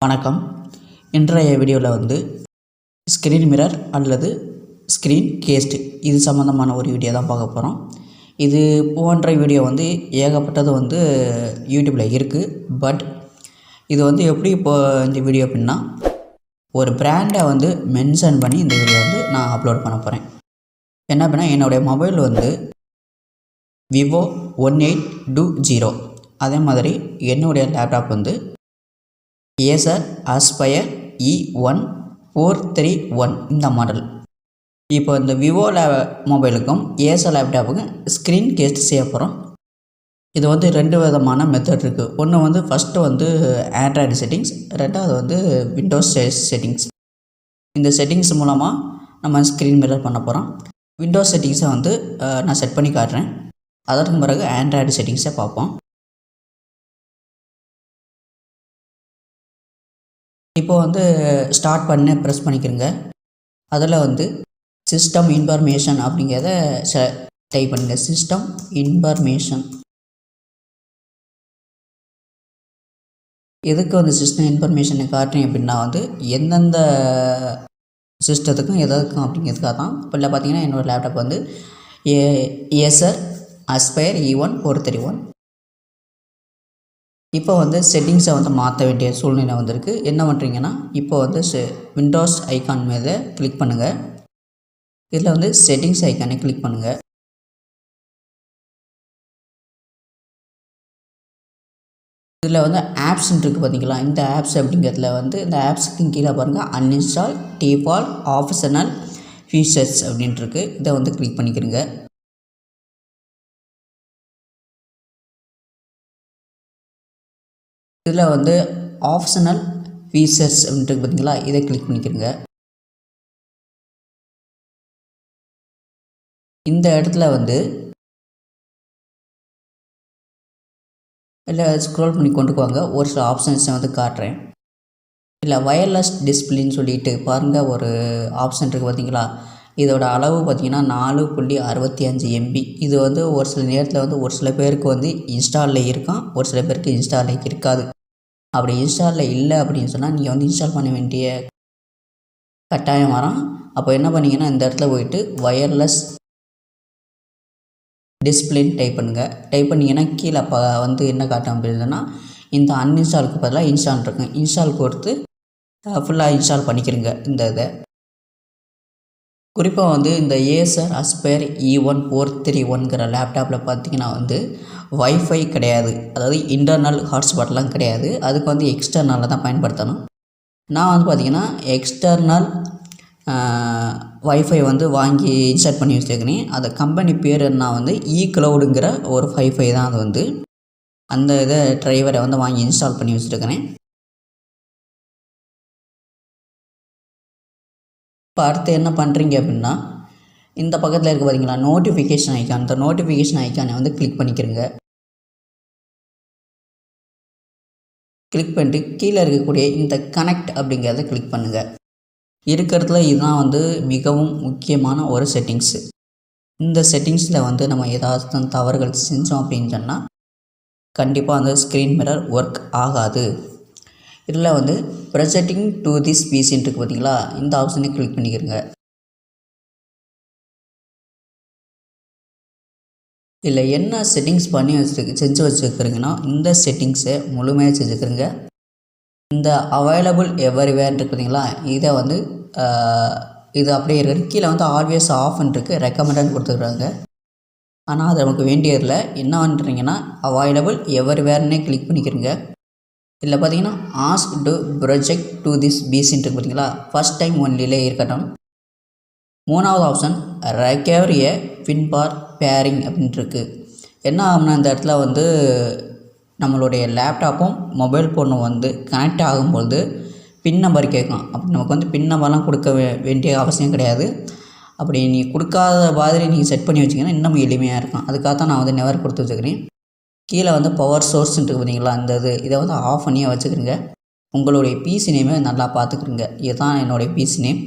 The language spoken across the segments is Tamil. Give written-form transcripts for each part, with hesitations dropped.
வணக்கம். இன்றைய வீடியோவில் வந்து ஸ்க்ரீன் மிரர் அல்லது ஸ்க்ரீன் கேஸ்ட் இது சம்மந்தமான ஒரு வீடியோ தான் பார்க்க போகிறோம். இது போன்ற வீடியோ வந்து ஏகப்பட்டது வந்து யூடியூப்பில் இருக்குது. பட் இது வந்து எப்படி இப்போ இந்த வீடியோ அப்படின்னா ஒரு பிராண்டை வந்து மென்ஷன் பண்ணி இந்த வீடியோ வந்து நான் அப்லோட் பண்ண போகிறேன். என்ன அப்படின்னா என்னுடைய மொபைல் வந்து விவோ 1820, அதே மாதிரி என்னுடைய லேப்டாப் வந்து ஏசர் ஆஸ்பயர் E1-431 இந்த மாடல். இப்போ இந்த விவோ மொபைலுக்கும் ஏசர் லேப்டாப்புக்கும் ஸ்க்ரீன் கேஸ்ட் செய்ய போகிறோம். இது வந்து ரெண்டு விதமான மெத்தட் இருக்குது. ஒன்று வந்து ஃபஸ்ட்டு வந்து ஆண்ட்ராய்டு செட்டிங்ஸ், ரெண்டாவது வந்து விண்டோஸ் செட்டிங்ஸ். இந்த செட்டிங்ஸ் மூலமாக நம்ம ஸ்க்ரீன் மிரர் பண்ண போகிறோம். விண்டோஸ் செட்டிங்ஸை வந்து நான் செட் பண்ணி காட்டுறேன். அதற்கு பிறகு ஆண்ட்ராய்டு செட்டிங்ஸை பார்ப்போம். இப்போ வந்து ஸ்டார்ட் பண்ண ப்ரெஸ் பண்ணிக்கிறங்க. அதில் வந்து சிஸ்டம் இன்ஃபர்மேஷன் அப்படிங்கிறத டைப் பண்ணுங்கள். System information. எதுக்கு வந்து சிஸ்டம் இன்ஃபர்மேஷனை காட்டுறேன் அப்படின்னா வந்து எந்தெந்த சிஸ்டத்துக்கும் எதுக்கும் அப்படிங்கிறதுக்காக தான். இப்போ இல்லை பார்த்தீங்கன்னா என்னோடய லேப்டாப் வந்து ஏசர் ஆஸ்பயர் E1-431. இப்போ வந்து செட்டிங்ஸை வந்து மாற்ற வேண்டிய சூழ்நிலை வந்திருக்கு. என்ன பண்ணுறீங்கன்னா இப்போ வந்து விண்டோஸ் ஐக்கான் மீது கிளிக் பண்ணுங்கள். இதில் வந்து செட்டிங்ஸ் ஐக்கானை கிளிக் பண்ணுங்கள். இதில் வந்து ஆப்ஸ்ன்னு இருக்குது பார்த்தீங்களா, இந்த ஆப்ஸ் அப்படிங்கிறதுல வந்து இந்த ஆப்ஸுக்கு கீழே பாருங்கள் அன்இன்ஸ்டால் டிஃபால்ட் ஆப்ஷனல் ஃபீச்சர்ஸ் அப்படின்ட்டு இருக்குது. இதை வந்து கிளிக் பண்ணிக்கிறங்க. இதில் வந்து ஆப்ஷனல் ஃபீச்சர்ஸ் அப்படின்ட்டு பார்த்தீங்களா, இதை கிளிக் பண்ணிக்கிறங்க. இந்த இடத்துல வந்து இல்லை ஸ்க்ரோல் பண்ணி கொண்டு போங்க. ஒரு சில ஆப்ஷன்ஸை வந்து காட்டுறேன். இல்லை வயர்லெஸ் டிஸ்பிளேன்னு சொல்லிட்டு பாருங்கள் ஒரு ஆப்ஷன் இருக்குது பார்த்தீங்களா. இதோட அளவு பார்த்திங்கன்னா 4.65 MB. இது வந்து ஒரு சில நேரத்தில் வந்து ஒரு சில பேருக்கு வந்து இன்ஸ்டாலில் இருக்கும், ஒரு சில பேருக்கு இன்ஸ்டாலில் இருக்காது. அப்படி இன்ஸ்டாலில் இல்லை அப்படின்னு சொன்னால் நீங்கள் வந்து இன்ஸ்டால் பண்ண வேண்டிய கட்டாயம் வரும். அப்போ என்ன பண்ணிங்கன்னா இந்த இடத்துல போயிட்டு வயர்லெஸ் டிஸ்பிளேன்னு டைப் பண்ணுங்கள். டைப் பண்ணிங்கன்னா கீழே வந்து என்ன காட்டும் அப்படின்னா இந்த அன்இன்ஸ்டாலுக்கு பதிலாக இன்ஸ்டால் இருக்கும். இன்ஸ்டால் கொடுத்து ஃபுல்லாக இன்ஸ்டால் பண்ணிக்கிறங்க. இந்த இதை குறிப்பாக வந்து இந்த ஏசர் ஆஸ்பயர் E1-431 லேப்டாப்பில் பார்த்திங்கன்னா வந்து வைஃபை கிடையாது, அதாவது இன்டர்னல் ஹாட்ஸ்பாட்லாம் கிடையாது. அதுக்கு வந்து எக்ஸ்டர்னலில் தான் பயன்படுத்தணும். நான் வந்து பார்த்திங்கன்னா எக்ஸ்டர்னல் வைஃபை வந்து வாங்கி இன்ஸ்டால் பண்ணி வச்சுருக்கிறேன். அது கம்பெனி பேர் நான் வந்து க்ளவுடுங்கிற ஒரு வைஃபை தான். அது வந்து அந்த இதை டிரைவரை வந்து வாங்கி இன்ஸ்டால் பண்ணி வச்சுருக்கிறேன். இப்போ அடுத்து என்ன பண்ணுறீங்க அப்படின்னா இந்த பக்கத்தில் இருக்க பார்த்தீங்களா நோட்டிஃபிகேஷன் ஐக்கான், இந்த நோட்டிஃபிகேஷன் ஐக்கானை வந்து கிளிக் பண்ணிக்கிறங்க. கிளிக் பண்ணிட்டு கீழே இருக்கக்கூடிய இந்த கனெக்ட் அப்படிங்கிறத கிளிக் பண்ணுங்கள். இருக்கிறதுல இதுதான் வந்து மிகவும் முக்கியமான ஒரு செட்டிங்ஸு. இந்த செட்டிங்ஸில் வந்து நம்ம ஏதாவது தவறுகள் செஞ்சோம் அப்படின்னு சொன்னால் கண்டிப்பாக அந்த ஸ்க்ரீன் மிரர் ஒர்க் ஆகாது. இதில் வந்து ப்ரெசெட்டிங் டு திஸ் பிசின்னு இருக்குது பார்த்தீங்களா, இந்த ஆப்ஷனை கிளிக் பண்ணிக்கிறங்க. இதில் என்ன செட்டிங்ஸ் பண்ணி செஞ்சு வச்சுருக்குறீங்கன்னா இந்த செட்டிங்ஸை முழுமையாக செஞ்சுக்கிறங்க. இந்த அவைலபிள் எவரிவேர் இருக்குது பார்த்தீங்களா, இதை வந்து இது அப்படியே இருக்குது. கீழே வந்து ஆல்வேஸ் ஆஃப்னு இருக்குது, ரெக்கமெண்டட் கொடுத்துருக்குறாங்க. ஆனால் அது நமக்கு வேண்டியதில்லை. என்ன பண்ணுறீங்கன்னா அவைலபிள் எவரிவேர்னே கிளிக் பண்ணிக்கிறங்க. இதில் பார்த்தீங்கன்னா ask to project to this பிசின்னு இருக்குது பார்த்தீங்களா, ஃபஸ்ட் டைம் ஒன்லிலே இருக்கட்டும். மூணாவது option recover a PIN for pairing அப்படின்ட்டு இருக்குது. என்ன ஆகும்னா இந்த இடத்துல வந்து நம்மளுடைய லேப்டாப்பும் மொபைல் ஃபோனும் வந்து கனெக்ட் ஆகும்பொழுது பின் நம்பர் கேட்கும். அப்படி நமக்கு வந்து பின் நம்பர்லாம் கொடுக்க வேண்டிய அவசியம் கிடையாது. அப்படி நீங்கள் கொடுக்காத மாதிரி நீங்கள் செட் பண்ணி வச்சிங்கன்னா இன்னும் எளிமையாக இருக்கும். அதுக்காக தான் நான் வந்து நெவர் கொடுத்து வச்சுக்கிறேன். கீழே வந்து பவர் சோர்ஸ்ன்ட்டு பார்த்தீங்களா, இந்த இதை வந்து ஆஃப் பண்ணியே வச்சுக்கிறேங்க. உங்களுடைய பிசி நேமே நல்லா பார்த்துக்கிறங்க. இதுதான் என்னுடைய பிசி நேம்.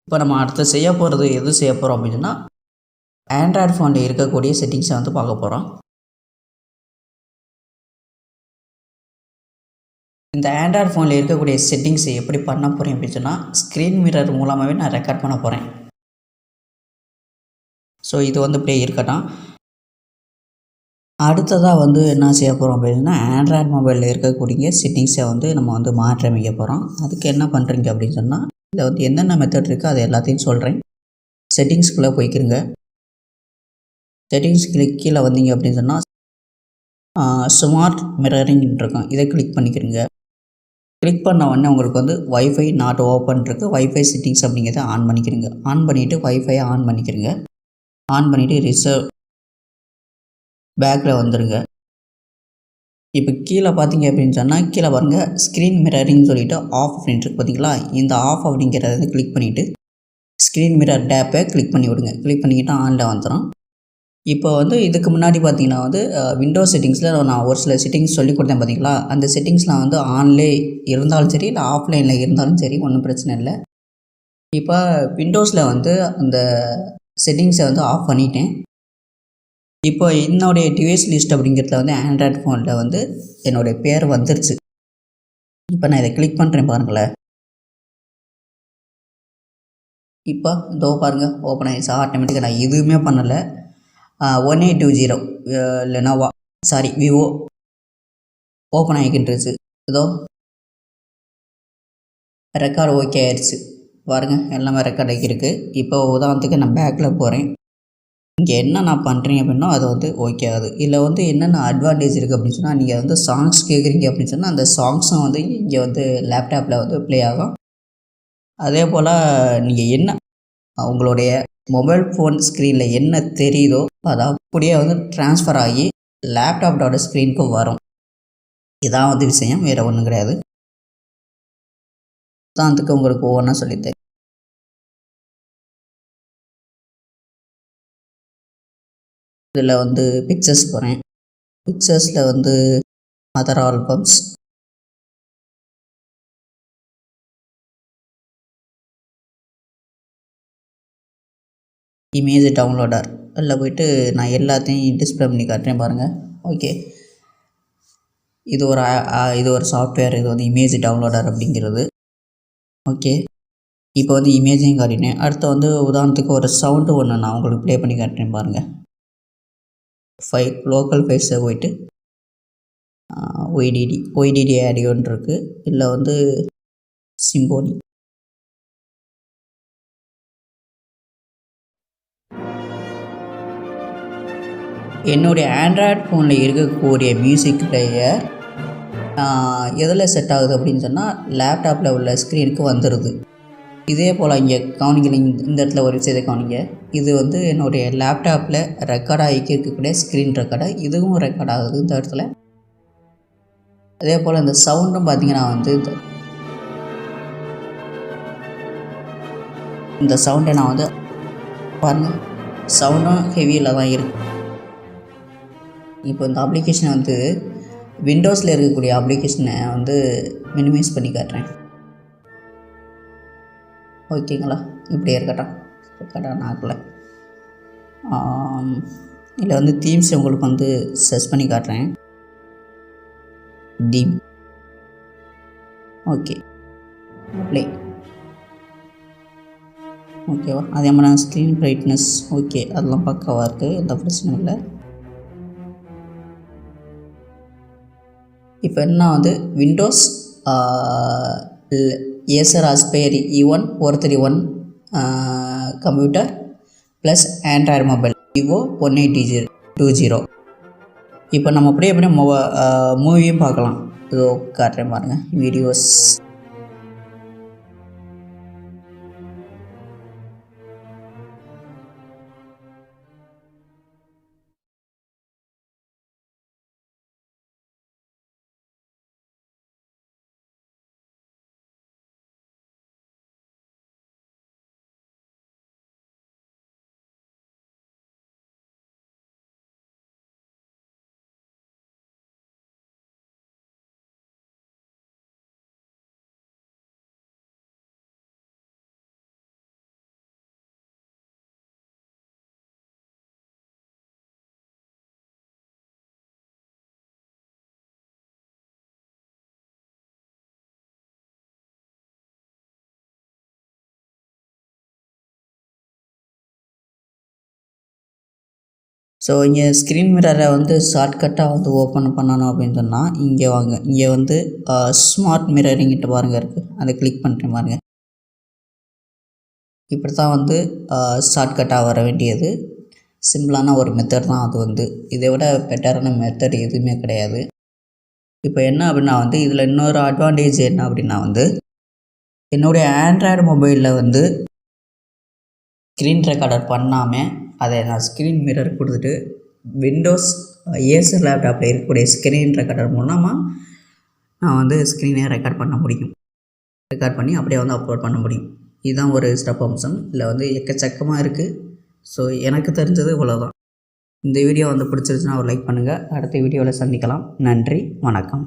இப்போ நம்ம அடுத்து செய்ய போகிறது எது செய்ய போகிறோம் அப்படின்னா ஆண்ட்ராய்டு ஃபோனில் இருக்கக்கூடிய செட்டிங்ஸை வந்து பார்க்க போகிறோம். இந்த ஆண்ட்ராய்டு ஃபோனில் இருக்கக்கூடிய செட்டிங்ஸை எப்படி பண்ண போகிறேன் அப்படின்னு சொன்னால் ஸ்க்ரீன் மிரர் மூலமாகவே நான் ரெக்கார்ட் பண்ண போகிறேன். ஸோ இது வந்து இப்படியே இருக்கட்டும். அடுத்ததாக வந்து என்ன செய்ய போகிறோம் அப்படின்னா ஆண்ட்ராய்டு மொபைலில் இருக்கக்கூடிய செட்டிங்ஸை வந்து நம்ம வந்து மாற்றியமைக்க போகிறோம். அதுக்கு என்ன பண்ணுறீங்க அப்படின்னு சொன்னால் இதில் வந்து என்னென்ன மெத்தட் இருக்கோ அது எல்லாத்தையும் சொல்கிறேன். செட்டிங்ஸ்குள்ளே போய்க்கிறங்க. செட்டிங்ஸ்க்கு கீழே வந்தீங்க அப்படின்னு சொன்னால் ஸ்மார்ட் மிரரிங் இருக்கும், இதை கிளிக் பண்ணிக்கிறங்க. கிளிக் பண்ண உடனே உங்களுக்கு வந்து வைஃபை நாட் ஓப்பன் இருக்குது. வைஃபை செட்டிங்ஸ் அப்படிங்கிறத ஆன் பண்ணிக்கிறங்க. ஆன் பண்ணிவிட்டு வைஃபையை ஆன் பண்ணிக்கிறங்க. ஆன் பண்ணிவிட்டு ரிசர்வ் பேக்கில் வந்துடுங்க. இப்போ கீழே பார்த்தீங்க அப்படின்னு சொன்னால் கீழே பாருங்கள் ஸ்க்ரீன் மிரரிங் சொல்லிவிட்டு ஆஃப் அப்படின்னு இருக்குது பார்த்தீங்களா. இந்த ஆஃப் அப்படிங்கிறத கிளிக் பண்ணிவிட்டு ஸ்க்ரீன் மிரர் டேப்பை கிளிக் பண்ணி விடுங்க. கிளிக் பண்ணிக்கிட்டு ஆனில் வந்துடும். இப்போ வந்து இதுக்கு முன்னாடி பார்த்தீங்கன்னா வந்து விண்டோஸ் செட்டிங்ஸில் நான் ஒரு சில செட்டிங்ஸ் சொல்லி கொடுத்தேன் பார்த்தீங்களா. அந்த செட்டிங்ஸ்லாம் வந்து ஆன்லே இருந்தாலும் சரி இல்லை ஆஃப்லைனில் இருந்தாலும் சரி ஒன்றும் பிரச்சனை இல்லை. இப்போ விண்டோஸில் வந்து அந்த செட்டிங்ஸை வந்து ஆஃப் பண்ணிட்டேன். இப்போ என்னுடைய டிவைஸ் லிஸ்ட் அப்படிங்கிறதுல வந்து ஆண்ட்ராய்டு ஃபோனில் வந்து என்னுடைய பேர் வந்துருச்சு. இப்போ நான் இதை கிளிக் பண்ணுறேன் பாருங்களேன். இப்போ இதோ பாருங்கள் ஓப்பன் ஆகிடுச்சு ஆட்டோமேட்டிக்காக. நான் எதுவுமே பண்ணலை. 1820 லெனோவா விவோ ஓப்பன் ஆகிக்கிட்டுருச்சு. இதோ ரெக்கார்டு ஓகே ஆயிடுச்சு பாருங்கள், எல்லாமே ரெக்கார்ட் ஆகியிருக்கு. இப்போ உதாரணத்துக்கு நான் பேக்கில் போகிறேன். இங்கே என்ன நான் பண்ணுறேன் அப்படின்னா அது வந்து ஓகே ஆகுது. இதில் வந்து என்னென்ன அட்வான்டேஜ் இருக்குது அப்படின்னு சொன்னால் நீங்கள் வந்து சாங்ஸ் கேட்குறீங்க அப்படின்னு சொன்னால் அந்த சாங்ஸும் வந்து இங்கே வந்து லேப்டாப்பில் வந்து ப்ளே ஆகும். அதே போல் நீங்கள் என்ன உங்களுடைய மொபைல் ஃபோன் ஸ்க்ரீனில் என்ன தெரியுதோ அது அப்படியே வந்து ட்ரான்ஸ்ஃபர் ஆகி லேப்டாப்போட ஸ்க்ரீனுக்கு வரும். இதான் வந்து விஷயம், வேறு ஒன்றும் கிடையாது. உதாரணத்துக்கு உங்களுக்கு ஒவ்வொன்றா சொல்லித்தரேன். இதில் வந்து பிக்சர்ஸ் போகிறேன். பிக்சர்ஸில் வந்து அதர் ஆல்பம்ஸ், இமேஜ் டவுன்லோடர் அதில் போய்ட்டு நான் எல்லாத்தையும் டிஸ்பிளே பண்ணி காட்டுறேன் பாருங்கள். ஓகே, இது ஒரு சாஃப்ட்வேர். இது வந்து இமேஜ் டவுன்லோடர் அப்படிங்கிறது. ஓகே, இப்போ வந்து இமேஜையும் காட்டினேன். அடுத்து வந்து உதாரணத்துக்கு ஒரு சவுண்டு ஒன்று நான் உங்களுக்கு ப்ளே பண்ணி காட்டுறேன் பாருங்கள். லோக்கல் ஃபைல்ஸை போய்ட்டு ஒய்டிடி ஆடியோன்னு இருக்குது. இல்லை வந்து சிம்போனி. என்னுடைய ஆண்ட்ராய்டு ஃபோனில் இருக்கக்கூடிய மியூசிக் பிளேயர் எதில் செட் ஆகுது அப்படின்னு சொன்னால் லேப்டாப்பில் உள்ள ஸ்க்ரீனுக்கு வந்துடுது. இதே போல் இங்கே கவனிங்க, இந்த இடத்துல ஒரு விஷயத்தை கவனிங்க. இது வந்து என்னுடைய லேப்டாப்பில் ரெக்கார்ட் ஆகிக்க இருக்கக்கூடிய ஸ்க்ரீன் ரெக்கார்டு, இதுவும் ரெக்கார்ட் ஆகுது இந்த இடத்துல. அதே போல் இந்த சவுண்டும் பார்த்திங்கன்னா வந்து இந்த சவுண்டை நான் வந்து பாருங்கள், சவுண்டும் ஹெவியில் தான் இருக்குது. இப்போ இந்த அப்ளிகேஷனை வந்து விண்டோஸில் இருக்கக்கூடிய அப்ளிகேஷனை வந்து மினிமைஸ் பண்ணி காட்டுறேன். ஓகேங்களா, இப்படியே இருக்கட்டும் நாக்கில். இதில் வந்து தீம்ஸ் உங்களுக்கு வந்து சர்ச் பண்ணி காட்டுறேன். தீம் ஓகே, ப்ளே ஓகேவா. அதே மாதிரி ஸ்க்ரீன் பிரைட்னஸ் ஓகே, அதெல்லாம் பக்காவாக இருக்குது, எந்த பிரச்சனையும் இல்லை. இப்போ என்ன வந்து Windows Acer Aspire E1-431 computer plus Android mobile Vivo 1820. இப்போ நம்ம அப்படியே மூவியும் பார்க்கலாம். இதோ காட்டுறேன் பாருங்கள் வீடியோஸ். ஸோ இங்கே ஸ்க்ரீன் மிரரை வந்து ஷார்ட்கட்டாக வந்து ஓப்பன் பண்ணணும் அப்படின்னு சொன்னால் இங்கே வாங்க. இங்கே வந்து ஸ்மார்ட் மிரரிங்கிட்ட பாருங்கள் இருக்குது, அதை கிளிக் பண்ணிட்டு பாருங்கள். இப்படி தான் வந்து ஷார்ட்கட்டாக வர வேண்டியது. சிம்பிளான ஒரு மெத்தட் தான் அது வந்து. இதை விட பெட்டரான மெத்தட் எதுவுமே கிடையாது. இப்போ என்ன அப்படின்னா வந்து இதில் இன்னொரு அட்வான்டேஜ் என்ன அப்படின்னா வந்து என்னுடைய ஆண்ட்ராய்டு மொபைலில் வந்து ஸ்க்ரீன் ரெக்கார்டர் பண்ணாமல் அதை நான் ஸ்க்ரீன் மிரர் கொடுத்துட்டு விண்டோஸ் ஏசர் லேப்டாப்பில் இருக்கக்கூடிய ஸ்க்ரீன் ரெக்கார்டர் மூலமாக நான் வந்து ஸ்க்ரீனை ரெக்கார்ட் பண்ண முடியும். ரெக்கார்ட் பண்ணி அப்படியே வந்து அப்லோட் பண்ண முடியும். இதுதான் ஒரு சிறப்பம்சம். இதில் வந்து எக்கச்சக்கமாக இருக்குது. ஸோ எனக்கு தெரிஞ்சது இவ்வளோதான். இந்த வீடியோ வந்து பிடிச்சிருச்சுன்னா ஒரு லைக் பண்ணுங்கள். அடுத்த வீடியோவில் சந்திக்கலாம். நன்றி, வணக்கம்.